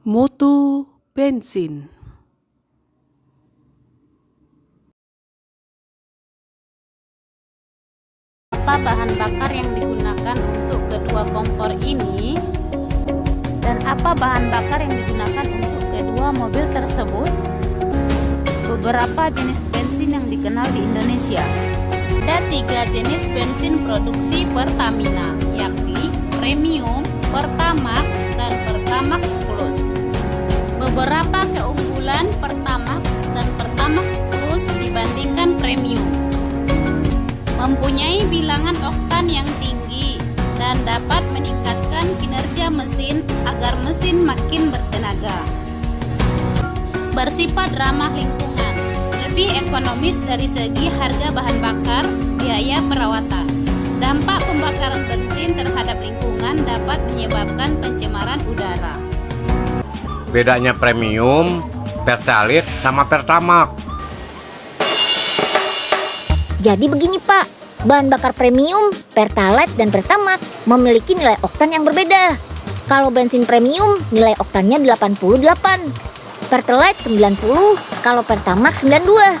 Mutu bensin. Apa bahan bakar yang digunakan untuk kedua kompor ini? Dan apa bahan bakar yang digunakan untuk kedua mobil tersebut? Beberapa jenis bensin yang dikenal di Indonesia. Ada 3 jenis bensin produksi Pertamina, yakni Premium, Pertamax, dan Pertamax Plus. Beberapa keunggulan Pertamax dan Pertamax Plus dibandingkan Premium: mempunyai bilangan oktan yang tinggi dan dapat meningkatkan kinerja mesin agar mesin makin bertenaga. Bersifat ramah lingkungan, lebih ekonomis dari segi harga bahan bakar, biaya perawatan. Dampak pembakaran bensin terhadap lingkungan dapat menyebabkan pencemaran udara. Bedanya Premium, Pertalite, sama Pertamax. Jadi begini Pak, bahan bakar Premium, Pertalite, dan Pertamax memiliki nilai oktan yang berbeda. Kalau bensin Premium nilai oktannya 88, Pertalite 90, kalau Pertamax 92.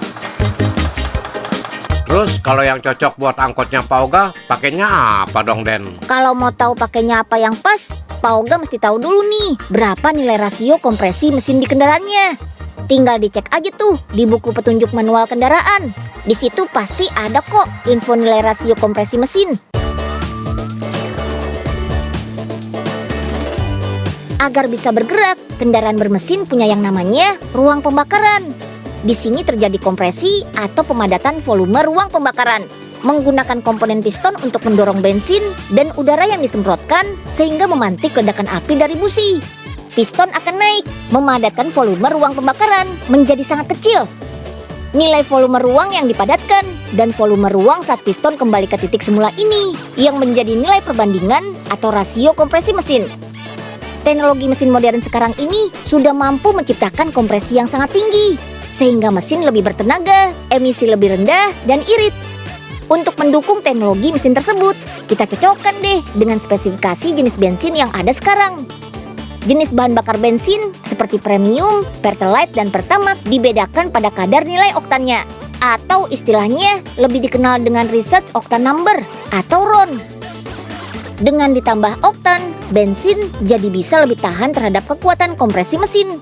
Terus kalau yang cocok buat angkotnya Pak Oga, pakainya apa dong, Den? Kalau mau tahu pakainya apa yang pas, Pak Oga mesti tahu dulu nih berapa nilai rasio kompresi mesin di kendaraannya. Tinggal dicek aja tuh di buku petunjuk manual kendaraan. Di situ pasti ada kok info nilai rasio kompresi mesin. Agar bisa bergerak, kendaraan bermesin punya yang namanya ruang pembakaran. Di sini terjadi kompresi atau pemadatan volume ruang pembakaran menggunakan komponen piston untuk mendorong bensin dan udara yang disemprotkan sehingga memantik ledakan api dari busi. Piston akan naik, memadatkan volume ruang pembakaran menjadi sangat kecil. Nilai volume ruang yang dipadatkan dan volume ruang saat piston kembali ke titik semula ini yang menjadi nilai perbandingan atau rasio kompresi mesin. Teknologi mesin modern sekarang ini sudah mampu menciptakan kompresi yang sangat tinggi, sehingga mesin lebih bertenaga, emisi lebih rendah, dan irit. Untuk mendukung teknologi mesin tersebut, kita cocokkan deh dengan spesifikasi jenis bensin yang ada sekarang. Jenis bahan bakar bensin seperti Premium, Pertalite, dan Pertamax dibedakan pada kadar nilai oktannya, atau istilahnya lebih dikenal dengan Research Octane Number atau RON. Dengan ditambah oktan, bensin jadi bisa lebih tahan terhadap kekuatan kompresi mesin.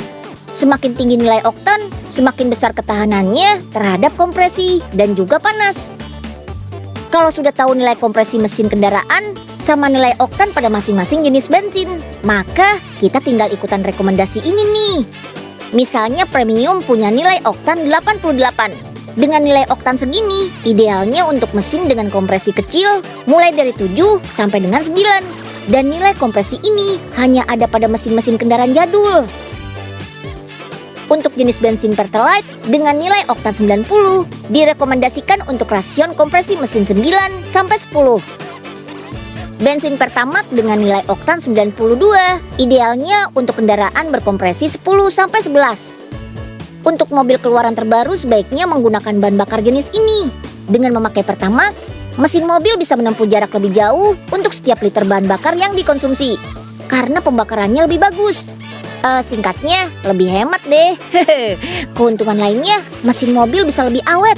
Semakin tinggi nilai oktan, semakin besar ketahanannya terhadap kompresi dan juga panas. Kalau sudah tahu nilai kompresi mesin kendaraan sama nilai oktan pada masing-masing jenis bensin, maka kita tinggal ikutan rekomendasi ini nih. Misalnya Premium punya nilai oktan 88. Dengan nilai oktan segini, idealnya untuk mesin dengan kompresi kecil mulai dari 7 sampai dengan 9. Dan nilai kompresi ini hanya ada pada mesin-mesin kendaraan jadul. Untuk jenis bensin Pertalite dengan nilai oktan 90 direkomendasikan untuk rasion kompresi mesin 9 sampai 10. Bensin Pertamax dengan nilai oktan 92 idealnya untuk kendaraan berkompresi 10 sampai 11. Untuk mobil keluaran terbaru sebaiknya menggunakan bahan bakar jenis ini. Dengan memakai Pertamax, mesin mobil bisa menempuh jarak lebih jauh untuk setiap liter bahan bakar yang dikonsumsi karena pembakarannya lebih bagus. Singkatnya, lebih hemat deh. Keuntungan lainnya, mesin mobil bisa lebih awet.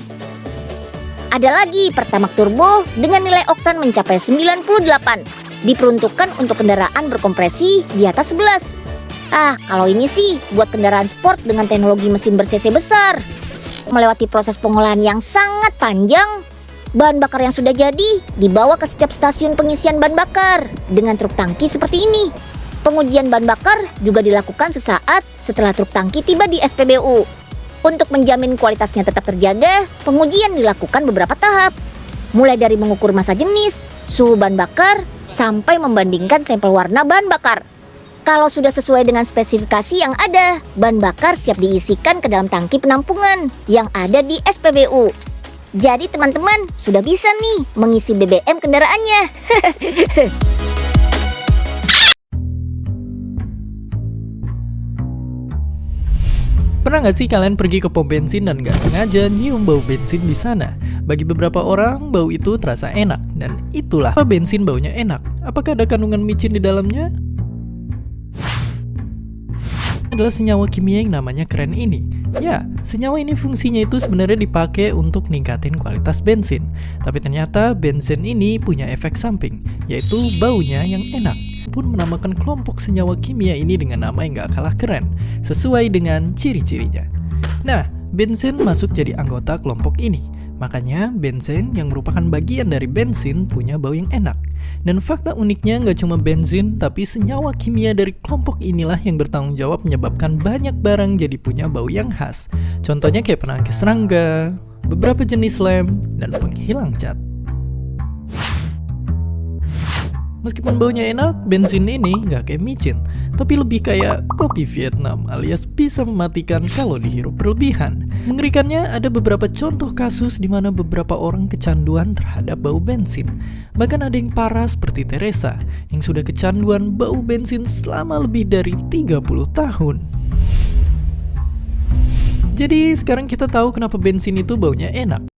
Ada lagi Pertamax Turbo dengan nilai oktan mencapai 98. Diperuntukkan untuk kendaraan berkompresi di atas 11. Kalau ini sih buat kendaraan sport dengan teknologi mesin ber-cc besar. Melewati proses pengolahan yang sangat panjang, bahan bakar yang sudah jadi dibawa ke setiap stasiun pengisian bahan bakar dengan truk tangki seperti ini. Pengujian bahan bakar juga dilakukan sesaat setelah truk tangki tiba di SPBU. Untuk menjamin kualitasnya tetap terjaga, pengujian dilakukan beberapa tahap. Mulai dari mengukur massa jenis, suhu bahan bakar, sampai membandingkan sampel warna bahan bakar. Kalau sudah sesuai dengan spesifikasi yang ada, bahan bakar siap diisikan ke dalam tangki penampungan yang ada di SPBU. Jadi teman-teman sudah bisa nih mengisi BBM kendaraannya. Pernah nggak sih kalian pergi ke pom bensin dan nggak sengaja nyium bau bensin di sana? Bagi beberapa orang, bau itu terasa enak. Dan itulah apa bensin baunya enak. Apakah ada kandungan micin di dalamnya? adalah senyawa kimia yang namanya keren ini. Ya, senyawa ini fungsinya itu sebenarnya dipakai untuk ningkatin kualitas bensin. Tapi ternyata bensin ini punya efek samping, yaitu baunya yang enak. Pun menamakan kelompok senyawa kimia ini dengan nama yang gak kalah keren, sesuai dengan ciri-cirinya. Nah, benzen masuk jadi anggota kelompok ini. Makanya benzen yang merupakan bagian dari bensin punya bau yang enak. Dan fakta uniknya nggak cuma bensin, tapi senyawa kimia dari kelompok inilah yang bertanggung jawab menyebabkan banyak barang jadi punya bau yang khas. Contohnya kayak penangkis serangga, beberapa jenis lem, dan penghilang cat. Meskipun baunya enak, bensin ini nggak kayak micin, tapi lebih kayak kopi Vietnam alias bisa mematikan kalau dihirup berlebihan. Mengerikannya, ada beberapa contoh kasus di mana beberapa orang kecanduan terhadap bau bensin. Bahkan ada yang parah seperti Teresa, yang sudah kecanduan bau bensin selama lebih dari 30 tahun. Jadi sekarang kita tahu kenapa bensin itu baunya enak.